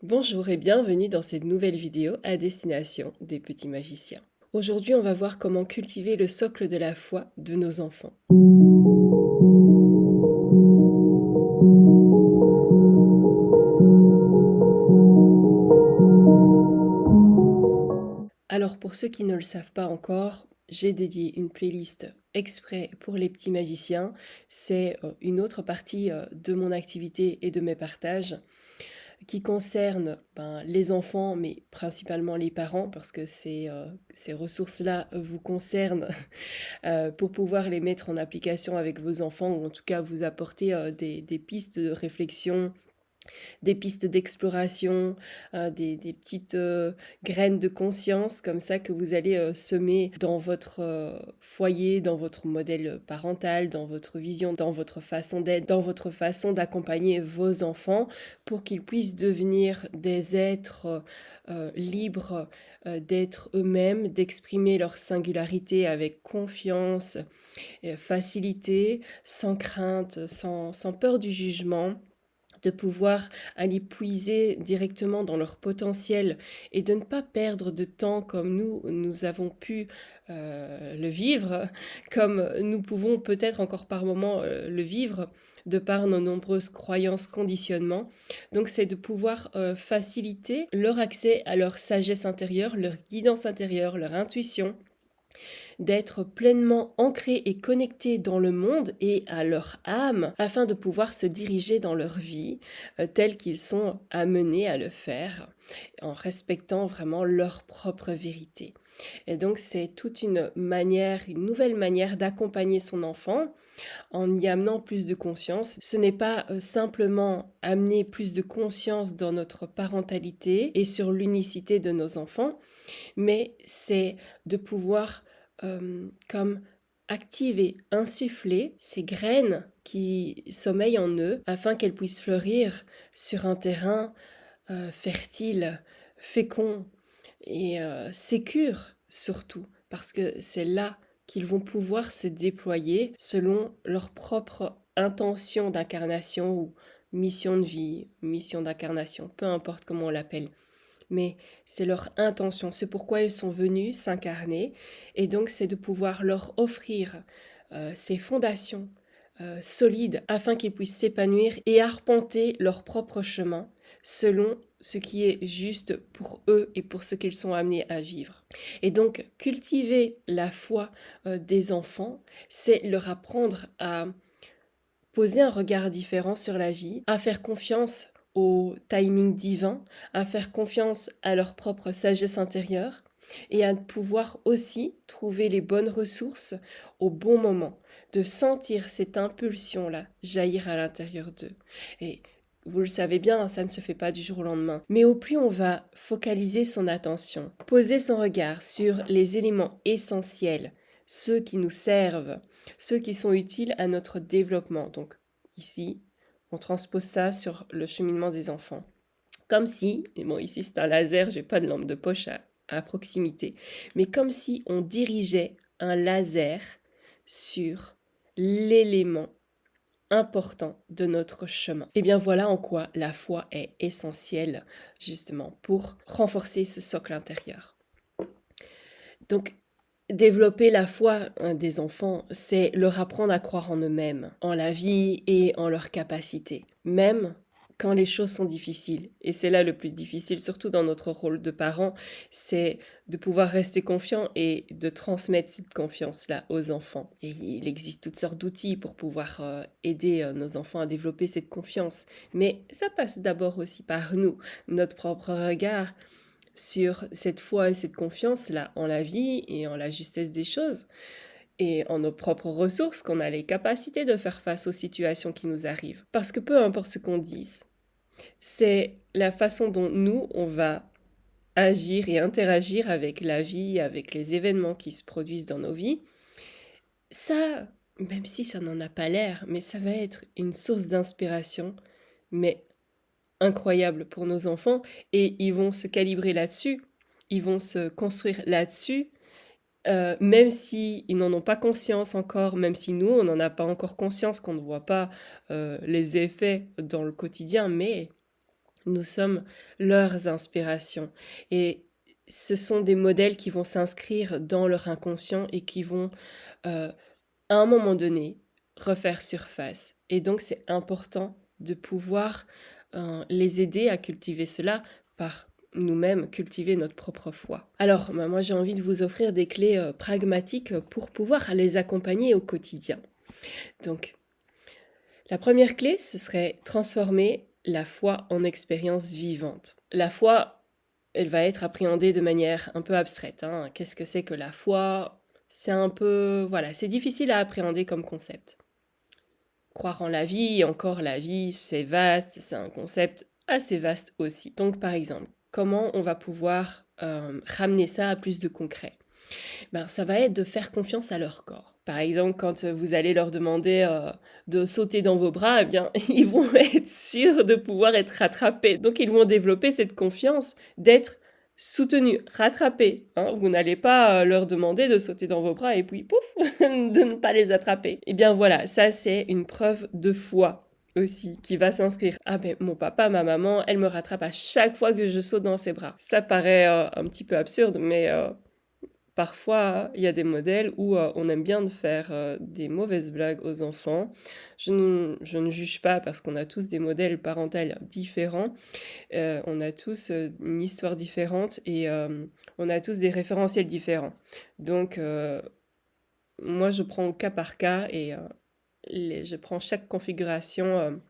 Bonjour et bienvenue dans cette nouvelle vidéo à destination des petits magiciens. Aujourd'hui, on va voir comment cultiver le socle de la foi de nos enfants. Alors pour ceux qui ne le savent pas encore, j'ai dédié une playlist exprès pour les petits magiciens. C'est une autre partie de mon activité et de mes partages qui concerne les enfants, mais principalement les parents, parce que ces ressources-là vous concernent pour pouvoir les mettre en application avec vos enfants, ou en tout cas vous apporter des pistes de réflexion, des pistes d'exploration, des petites graines de conscience comme ça que vous allez semer dans votre foyer, dans votre modèle parental, dans votre vision, dans votre façon d'être, dans votre façon d'accompagner vos enfants pour qu'ils puissent devenir des êtres libres d'être eux-mêmes, d'exprimer leur singularité avec confiance, facilité, sans crainte, sans peur du jugement, de pouvoir aller puiser directement dans leur potentiel et de ne pas perdre de temps comme nous avons pu le vivre, comme nous pouvons peut-être encore par moments le vivre de par nos nombreuses croyances, conditionnements. Donc c'est de pouvoir faciliter leur accès à leur sagesse intérieure, leur guidance intérieure, leur intuition, d'être pleinement ancrés et connectés dans le monde et à leur âme afin de pouvoir se diriger dans leur vie telle qu'ils sont amenés à le faire en respectant vraiment leur propre vérité. Et donc c'est toute une manière, une nouvelle manière d'accompagner son enfant en y amenant plus de conscience. Ce n'est pas simplement amener plus de conscience dans notre parentalité et sur l'unicité de nos enfants, mais c'est de pouvoir comme activer, insuffler ces graines qui sommeillent en eux afin qu'elles puissent fleurir sur un terrain fertile, fécond et sécure surtout, parce que c'est là qu'ils vont pouvoir se déployer selon leur propre intention d'incarnation ou mission de vie, mission d'incarnation, peu importe comment on l'appelle, mais c'est leur intention, c'est pourquoi ils sont venus s'incarner, et donc c'est de pouvoir leur offrir ces fondations solides afin qu'ils puissent s'épanouir et arpenter leur propre chemin selon ce qui est juste pour eux et pour ce qu'ils sont amenés à vivre. Et donc cultiver la foi des enfants, c'est leur apprendre à poser un regard différent sur la vie, à faire confiance au timing divin, à faire confiance à leur propre sagesse intérieure et à pouvoir aussi trouver les bonnes ressources au bon moment, de sentir cette impulsion-là jaillir à l'intérieur d'eux. Et vous le savez bien, ça ne se fait pas du jour au lendemain. Mais au plus on va focaliser son attention, poser son regard sur les éléments essentiels, ceux qui nous servent, ceux qui sont utiles à notre développement. Donc ici, on transpose ça sur le cheminement des enfants. Comme si, et bon ici c'est un laser, j'ai pas de lampe de poche à proximité, mais comme si on dirigeait un laser sur l'élément important de notre chemin. Et bien voilà en quoi la foi est essentielle justement pour renforcer ce socle intérieur. Donc développer la foi des enfants, c'est leur apprendre à croire en eux-mêmes, en la vie et en leurs capacités, même quand les choses sont difficiles. Et c'est là le plus difficile, surtout dans notre rôle de parent, c'est de pouvoir rester confiant et de transmettre cette confiance-là aux enfants. Et il existe toutes sortes d'outils pour pouvoir aider nos enfants à développer cette confiance. Mais ça passe d'abord aussi par nous, notre propre regard sur cette foi et cette confiance-là en la vie et en la justesse des choses et en nos propres ressources, qu'on a les capacités de faire face aux situations qui nous arrivent. Parce que peu importe ce qu'on dise, c'est la façon dont nous, on va agir et interagir avec la vie, avec les événements qui se produisent dans nos vies. Ça, même si ça n'en a pas l'air, mais ça va être une source d'inspiration, mais incroyable pour nos enfants, et ils vont se calibrer là-dessus, ils vont se construire là-dessus, même si ils n'en ont pas conscience encore, même si nous, on n'en a pas encore conscience, qu'on ne voit pas les effets dans le quotidien, mais Nous sommes leurs inspirations. Et ce sont des modèles qui vont s'inscrire dans leur inconscient et qui vont, à un moment donné, refaire surface. Et donc, c'est important de pouvoir les aider à cultiver cela par nous-mêmes cultiver notre propre foi. Alors, moi j'ai envie de vous offrir des clés pragmatiques pour pouvoir les accompagner au quotidien. Donc, la première clé, ce serait transformer la foi en expérience vivante. La foi, elle va être appréhendée de manière un peu abstraite, hein. Qu'est-ce que c'est que la foi? C'est un peu... Voilà, c'est difficile à appréhender comme concept. Croire en la vie, encore la vie, c'est vaste, c'est un concept assez vaste aussi. Donc par exemple, comment on va pouvoir ramener ça à plus de concret? Ça va être de faire confiance à leur corps. Par exemple, quand vous allez leur demander de sauter dans vos bras, eh bien, ils vont être sûrs de pouvoir être rattrapés. Donc, ils vont développer cette confiance d'être soutenus, rattrapés. Hein. Vous n'allez pas leur demander de sauter dans vos bras et puis, pouf, de ne pas les attraper. Eh bien, voilà, ça, c'est une preuve de foi aussi, qui va s'inscrire. Ah ben, mon papa, ma maman, elle me rattrape à chaque fois que je saute dans ses bras. Ça paraît un petit peu absurde, mais... Parfois, il y a des modèles où on aime bien de faire des mauvaises blagues aux enfants. Je ne juge pas parce qu'on a tous des modèles parentaux différents. On a tous une histoire différente et on a tous des référentiels différents. Donc, moi, je prends au cas par cas et je prends chaque configuration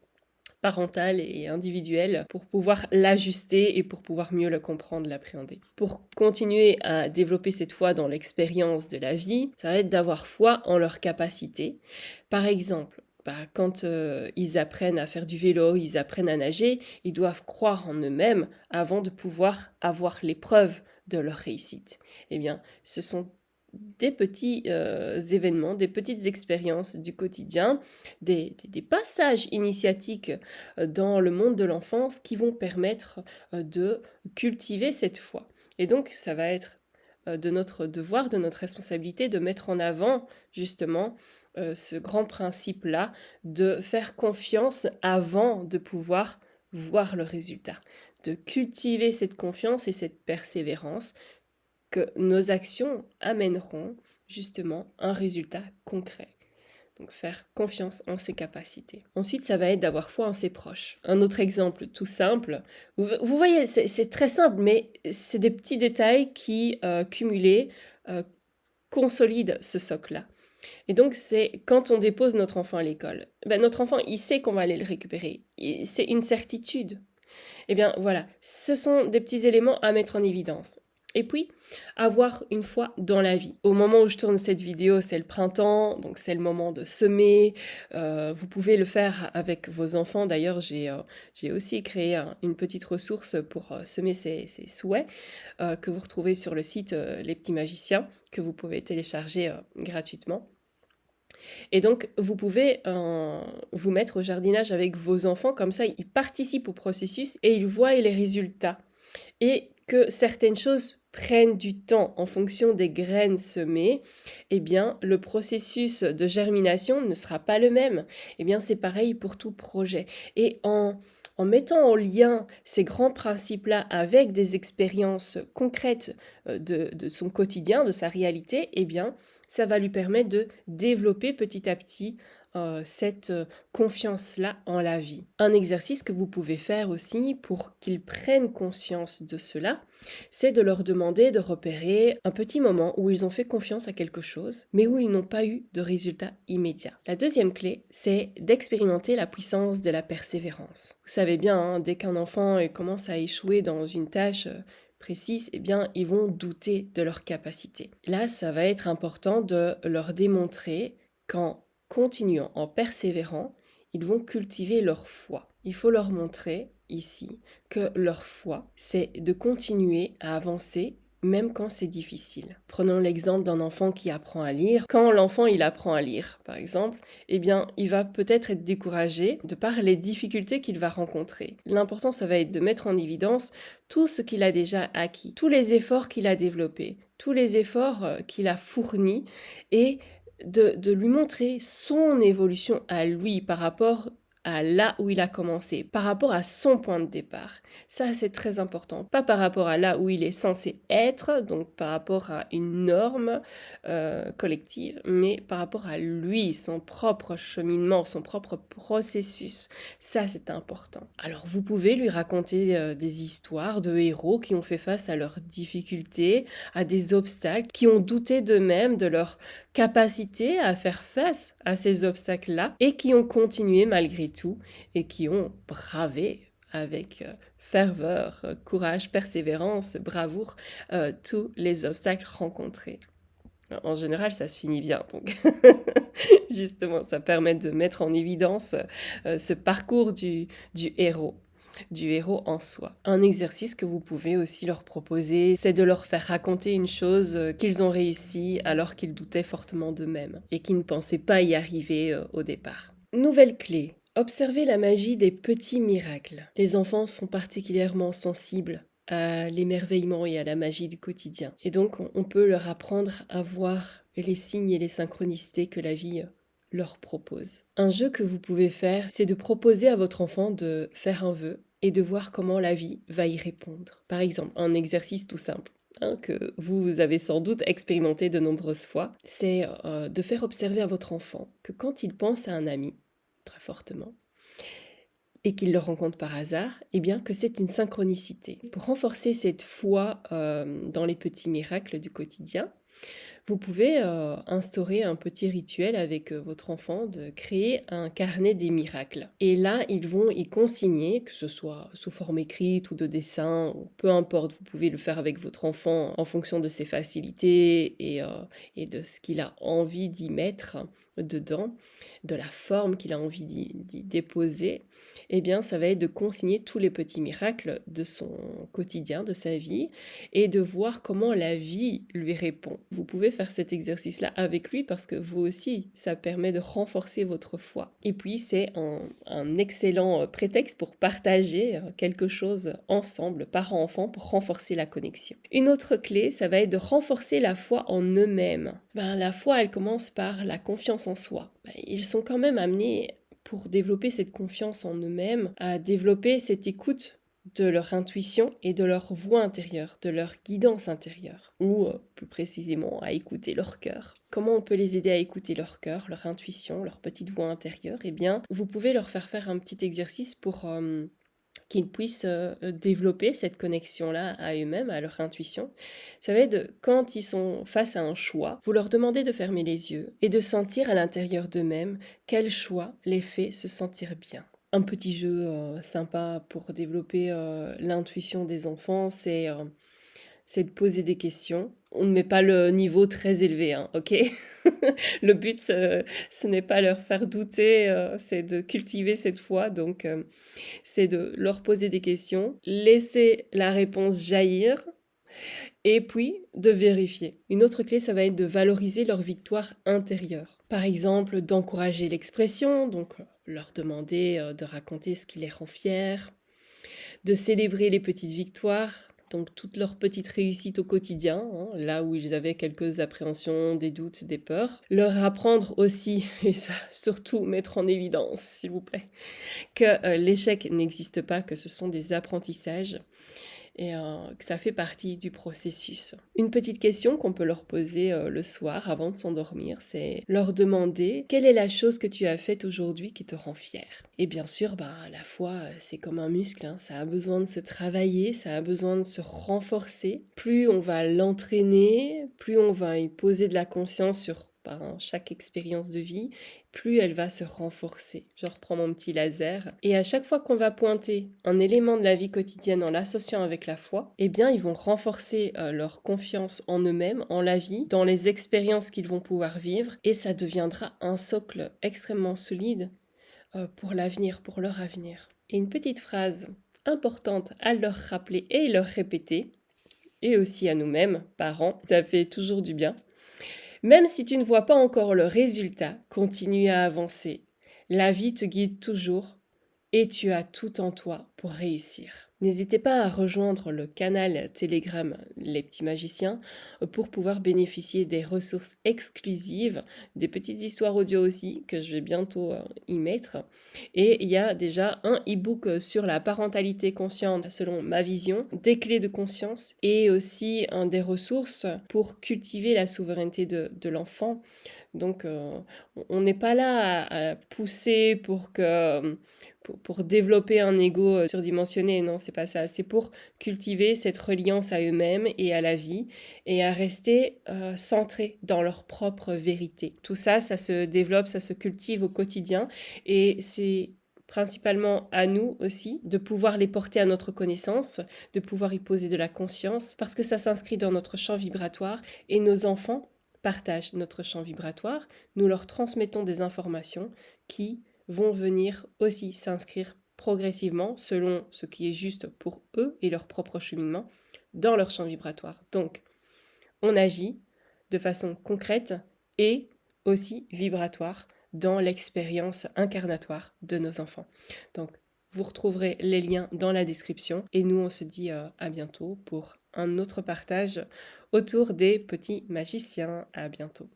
parentale et individuelle pour pouvoir l'ajuster et pour pouvoir mieux le comprendre, l'appréhender. Pour continuer à développer cette foi dans l'expérience de la vie, ça va être d'avoir foi en leurs capacités. Par exemple, quand ils apprennent à faire du vélo, ils apprennent à nager, ils doivent croire en eux-mêmes avant de pouvoir avoir les preuves de leur réussite. Eh bien, ce sont des petits événements, des petites expériences du quotidien, des passages initiatiques dans le monde de l'enfance qui vont permettre de cultiver cette foi. Et donc, ça va être de notre devoir, de notre responsabilité de mettre en avant justement ce grand principe-là, de faire confiance avant de pouvoir voir le résultat, de cultiver cette confiance et cette persévérance que nos actions amèneront justement un résultat concret. Donc faire confiance en ses capacités. Ensuite, ça va être d'avoir foi en ses proches. Un autre exemple tout simple, vous voyez, c'est très simple, mais c'est des petits détails qui, cumulés, consolident ce socle-là. Et donc, c'est quand on dépose notre enfant à l'école, notre enfant, il sait qu'on va aller le récupérer. C'est une certitude. Eh bien, voilà, ce sont des petits éléments à mettre en évidence. Et puis, avoir une foi dans la vie. Au moment où je tourne cette vidéo, c'est le printemps, donc c'est le moment de semer. Vous pouvez le faire avec vos enfants. D'ailleurs, j'ai aussi créé une petite ressource pour semer ces souhaits que vous retrouvez sur le site Les Petits Magiciens, que vous pouvez télécharger gratuitement. Et donc, vous pouvez vous mettre au jardinage avec vos enfants, comme ça, ils participent au processus et ils voient les résultats. Et que certaines choses prennent du temps en fonction des graines semées, eh bien, le processus de germination ne sera pas le même. Eh bien, c'est pareil pour tout projet. Et en mettant en lien ces grands principes-là avec des expériences concrètes de son quotidien, de sa réalité, eh bien, ça va lui permettre de développer petit à petit cette confiance-là en la vie. Un exercice que vous pouvez faire aussi pour qu'ils prennent conscience de cela, c'est de leur demander de repérer un petit moment où ils ont fait confiance à quelque chose, mais où ils n'ont pas eu de résultat immédiat. La deuxième clé, c'est d'expérimenter la puissance de la persévérance. Vous savez bien, hein, dès qu'un enfant commence à échouer dans une tâche précise, eh bien, ils vont douter de leur capacité. Là, ça va être important de leur démontrer qu'en continuant, en persévérant, ils vont cultiver leur foi. Il faut leur montrer ici que leur foi, c'est de continuer à avancer même quand c'est difficile. Prenons l'exemple d'un enfant qui apprend à lire. Quand l'enfant il apprend à lire, par exemple, eh bien, il va peut-être être découragé de par les difficultés qu'il va rencontrer. L'important, ça va être de mettre en évidence tout ce qu'il a déjà acquis, tous les efforts qu'il a développés, tous les efforts qu'il a fournis et de lui montrer son évolution à lui par rapport à là où il a commencé, par rapport à son point de départ. Ça, c'est très important. Pas par rapport à là où il est censé être, donc par rapport à une norme collective, mais par rapport à lui, son propre cheminement, son propre processus. Ça, c'est important. Alors, vous pouvez lui raconter des histoires de héros qui ont fait face à leurs difficultés, à des obstacles, qui ont douté d'eux-mêmes, de leur capacité à faire face à ces obstacles-là et qui ont continué malgré tout et qui ont bravé avec ferveur, courage, persévérance, bravoure tous les obstacles rencontrés. En général, ça se finit bien, donc justement, ça permet de mettre en évidence ce parcours du héros en soi. Un exercice que vous pouvez aussi leur proposer, c'est de leur faire raconter une chose qu'ils ont réussi alors qu'ils doutaient fortement d'eux-mêmes et qu'ils ne pensaient pas y arriver au départ. Nouvelle clé. Observez la magie des petits miracles. Les enfants sont particulièrement sensibles à l'émerveillement et à la magie du quotidien. Et donc, on peut leur apprendre à voir les signes et les synchronicités que la vie leur propose. Un jeu que vous pouvez faire, c'est de proposer à votre enfant de faire un vœu et de voir comment la vie va y répondre. Par exemple, un exercice tout simple. Que vous avez sans doute expérimenté de nombreuses fois, c'est de faire observer à votre enfant que quand il pense à un ami, très fortement, et qu'il le rencontre par hasard, eh bien que c'est une synchronicité. Pour renforcer cette foi dans les petits miracles du quotidien, vous pouvez instaurer un petit rituel avec votre enfant de créer un carnet des miracles. Et là, ils vont y consigner, que ce soit sous forme écrite ou de dessin, peu importe, vous pouvez le faire avec votre enfant en fonction de ses facilités et de ce qu'il a envie d'y mettre dedans, de la forme qu'il a envie d'y déposer. Eh bien, ça va être de consigner tous les petits miracles de son quotidien, de sa vie, et de voir comment la vie lui répond. Vous pouvez faire cet exercice-là avec lui parce que vous aussi, ça permet de renforcer votre foi. Et puis, c'est un excellent prétexte pour partager quelque chose ensemble, parents-enfants, pour renforcer la connexion. Une autre clé, ça va être de renforcer la foi en eux-mêmes. La foi, elle commence par la confiance en soi. Ils sont quand même amenés, pour développer cette confiance en eux-mêmes, à développer cette écoute de leur intuition et de leur voix intérieure, de leur guidance intérieure, ou plus précisément à écouter leur cœur. Comment on peut les aider à écouter leur cœur, leur intuition, leur petite voix intérieure? Eh bien, vous pouvez leur faire un petit exercice pour qu'ils puissent développer cette connexion-là à eux-mêmes, à leur intuition. Ça va être quand ils sont face à un choix, vous leur demandez de fermer les yeux et de sentir à l'intérieur d'eux-mêmes quel choix les fait se sentir bien. Un petit jeu sympa pour développer l'intuition des enfants, c'est de poser des questions. On ne met pas le niveau très élevé, ok? Le but, ce n'est pas leur faire douter, c'est de cultiver cette foi. Donc, c'est de leur poser des questions, laisser la réponse jaillir, et puis de vérifier. Une autre clé, ça va être de valoriser leur victoire intérieure. Par exemple, d'encourager l'expression, donc leur demander de raconter ce qui les rend fiers, de célébrer les petites victoires, donc toutes leurs petites réussites au quotidien, là où ils avaient quelques appréhensions, des doutes, des peurs. Leur apprendre aussi, et ça surtout mettre en évidence, s'il vous plaît, que l'échec n'existe pas, que ce sont des apprentissages et que ça fait partie du processus. Une petite question qu'on peut leur poser le soir avant de s'endormir, c'est leur demander quelle est la chose que tu as faite aujourd'hui qui te rend fier. Et bien sûr, la foi, c'est comme un muscle, ça a besoin de se travailler, ça a besoin de se renforcer. Plus on va l'entraîner, plus on va y poser de la conscience sur chaque expérience de vie, plus elle va se renforcer. Je reprends mon petit laser. Et à chaque fois qu'on va pointer un élément de la vie quotidienne en l'associant avec la foi, eh bien, ils vont renforcer leur confiance en eux-mêmes, en la vie, dans les expériences qu'ils vont pouvoir vivre. Et ça deviendra un socle extrêmement solide pour l'avenir, pour leur avenir. Et une petite phrase importante à leur rappeler et leur répéter, et aussi à nous-mêmes, parents, ça fait toujours du bien. Même si tu ne vois pas encore le résultat, continue à avancer. La vie te guide toujours et tu as tout en toi pour réussir. N'hésitez pas à rejoindre le canal Telegram Les Petits Magiciens pour pouvoir bénéficier des ressources exclusives, des petites histoires audio aussi que je vais bientôt y mettre. Et il y a déjà un e-book sur la parentalité consciente selon ma vision, des clés de conscience et aussi des ressources pour cultiver la souveraineté de l'enfant. Donc, on n'est pas là à pousser pour développer un ego surdimensionné. Non, c'est pas ça. C'est pour cultiver cette reliance à eux-mêmes et à la vie et à rester centrés dans leur propre vérité. Tout ça, ça se développe, ça se cultive au quotidien et c'est principalement à nous aussi de pouvoir les porter à notre connaissance, de pouvoir y poser de la conscience parce que ça s'inscrit dans notre champ vibratoire et nos enfants partagent notre champ vibratoire, nous leur transmettons des informations qui vont venir aussi s'inscrire progressivement, selon ce qui est juste pour eux et leur propre cheminement, dans leur champ vibratoire. Donc, on agit de façon concrète et aussi vibratoire dans l'expérience incarnatoire de nos enfants. Donc, vous retrouverez les liens dans la description et nous, on se dit à bientôt pour un autre partage autour des petits magiciens. À bientôt.